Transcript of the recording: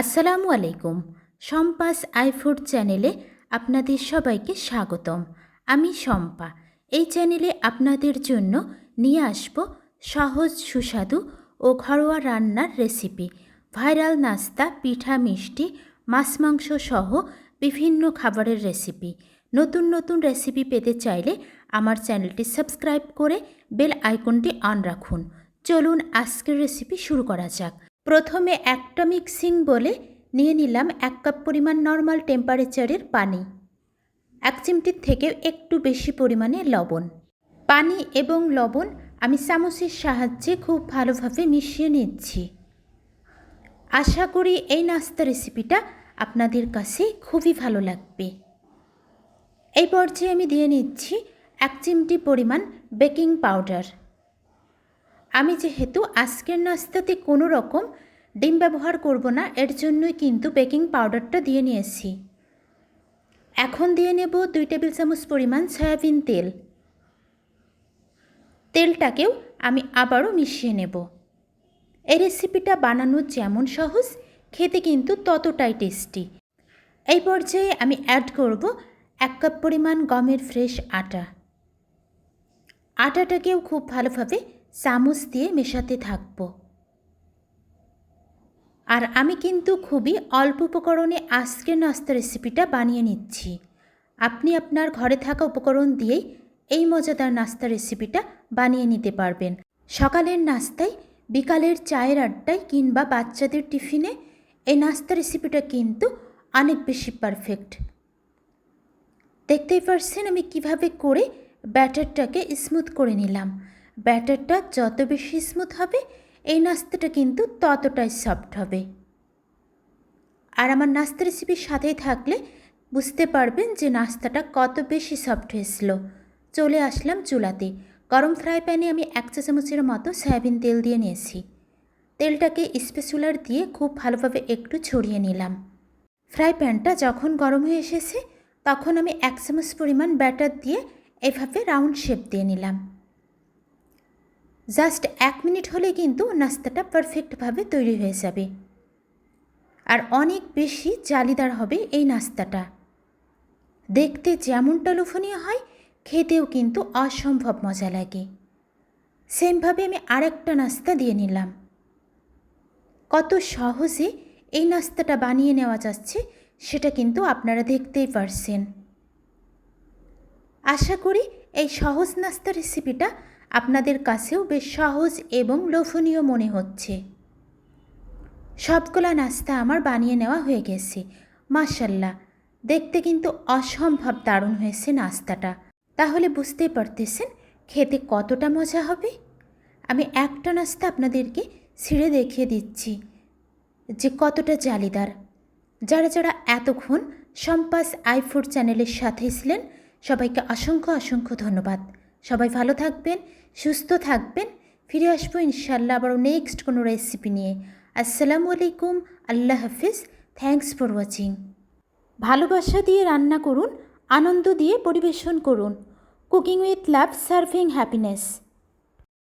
আসসালামু আলাইকুম। শম্পাস আইফুড চ্যানেলে আপনাদের সবাইকে স্বাগতম। আমি শম্পা। এই চ্যানেলে আপনাদের জন্য নিয়ে আসব সহজ সুস্বাদু ও ঘরোয়া রান্নার রেসিপি, ভাইরাল নাস্তা, পিঠা, মিষ্টি, মাছ মাংস সহ বিভিন্ন খাবারের রেসিপি। নতুন নতুন রেসিপি পেতে চাইলে আমার চ্যানেলটি সাবস্ক্রাইব করে বেল আইকনটি অন রাখুন। চলুন আজকের রেসিপি শুরু করা যাক। প্রথমে একটা মিক্সিং বলে নিয়ে নিলাম 1 কাপ পরিমাণ নর্মাল টেম্পারেচারের পানি, 1 চিমটির থেকেও একটু বেশি পরিমাণে লবণ। পানি এবং লবণ আমি চামচের সাহায্যে খুব ভালোভাবে মিশিয়ে নিচ্ছি। আশা করি এই নাস্তা রেসিপিটা আপনাদের কাছে খুবই ভালো লাগবে। এই পর্যায়ে আমি দিয়ে নিচ্ছি 1 চিমটি পরিমাণ বেকিং পাউডার। আমি যেহেতু আজকের নাস্তাতে কোনো রকম ডিম ব্যবহার করব না, এর জন্যই কিন্তু বেকিং পাউডারটা দিয়ে নিয়েছি। এখন দিয়ে নেব 2 টেবিল চামচ পরিমাণ সয়াবিন তেল। তেলটাকেও আমি আবারও মিশিয়ে নেব। এই রেসিপিটা বানানো যেমন সহজ, খেতে কিন্তু ততটাই টেস্টি। এই পর্যায়ে আমি অ্যাড করব 1 কাপ পরিমাণ গমের ফ্রেশ আটা। আটাটাকেও খুব ভালোভাবে চামচ দিয়ে মেশাতে থাকব। আর আমি কিন্তু খুবই অল্প উপকরণে আজকের নাস্তা রেসিপিটা বানিয়ে নিচ্ছি। আপনি আপনার ঘরে থাকা উপকরণ দিয়েই এই মজাদার নাস্তা রেসিপিটা বানিয়ে নিতে পারবেন। সকালের নাস্তায়, বিকালের চায়ের আড্ডায় কিংবা বাচ্চাদের টিফিনে এই নাস্তা রেসিপিটা কিন্তু অনেক বেশি পারফেক্ট। দেখতেই পারছেন আমি কিভাবে করে ব্যাটারটাকে স্মুথ করে নিলাম। ব্যাটারটা যত বেশি স্মুথ হবে এই নাস্তাটা কিন্তু ততটাই সফট হবে। আর আমার নাস্তা রেসিপির সাথেই থাকলে বুঝতে পারবেন যে নাস্তাটা কত বেশি সফট হয়েছিল। চলে আসলাম চুলাতে। গরম ফ্রাই প্যানে আমি 1 চা চামচের মতো সয়াবিন তেল দিয়ে নিয়েছি। তেলটাকে স্প্যাচুলার দিয়ে খুব ভালোভাবে একটু ছড়িয়ে নিলাম। ফ্রাই প্যানটা যখন গরম হয়ে এসেছে তখন আমি 1 চামচ পরিমাণ ব্যাটার দিয়ে এভাবে রাউন্ড শেপ দিয়ে নিলাম। জাস্ট 1 মিনিট হলে কিন্তু নাস্তাটা পারফেক্টভাবে তৈরি হয়ে যাবে। আর অনেক বেশি জালিদার হবে এই নাস্তাটা। দেখতে যেমনটা লোভনীয় হয়, খেতেও কিন্তু অসম্ভব মজা লাগে। সেমভাবে আমি আরেকটা নাস্তা দিয়ে নিলাম। কত সহজে এই নাস্তাটা বানিয়ে নেওয়া যাচ্ছে সেটা কিন্তু আপনারা দেখতেই পারছেন। আশা করি এই সহজ নাস্তা রেসিপিটা আপনাদের কাছেও বেশ সহজ এবং লোভনীয় মনে হচ্ছে। সবগুলা নাস্তা আমার বানিয়ে নেওয়া হয়ে গেছে। মাশাআল্লাহ, দেখতে কিন্তু অসম্ভব দারুণ হয়েছে নাস্তাটা। তাহলে বুঝতেই পারতেছেন খেতে কতটা মজা হবে। আমি একটা নাস্তা আপনাদেরকে ছিঁড়ে দেখিয়ে দিচ্ছি যে কতটা জালিদার। যারা যারা এতক্ষণ শম্পাস আইফুড চ্যানেলের সাথে ছিলেন সবাইকে অসংখ্য অসংখ্য ধন্যবাদ। সবাই ভালো থাকবেন, সুস্থ থাকবেন। ফিরে আসবো ইনশাল্লাহ আবারও নেক্সট কোনো রেসিপি নিয়ে। আসসালামু আলাইকুম, আল্লাহ হাফিজ। Thanks for watching. ভালোবাসা দিয়ে রান্না করুন, আনন্দ দিয়ে পরিবেশন করুন। Cooking with love, serving happiness.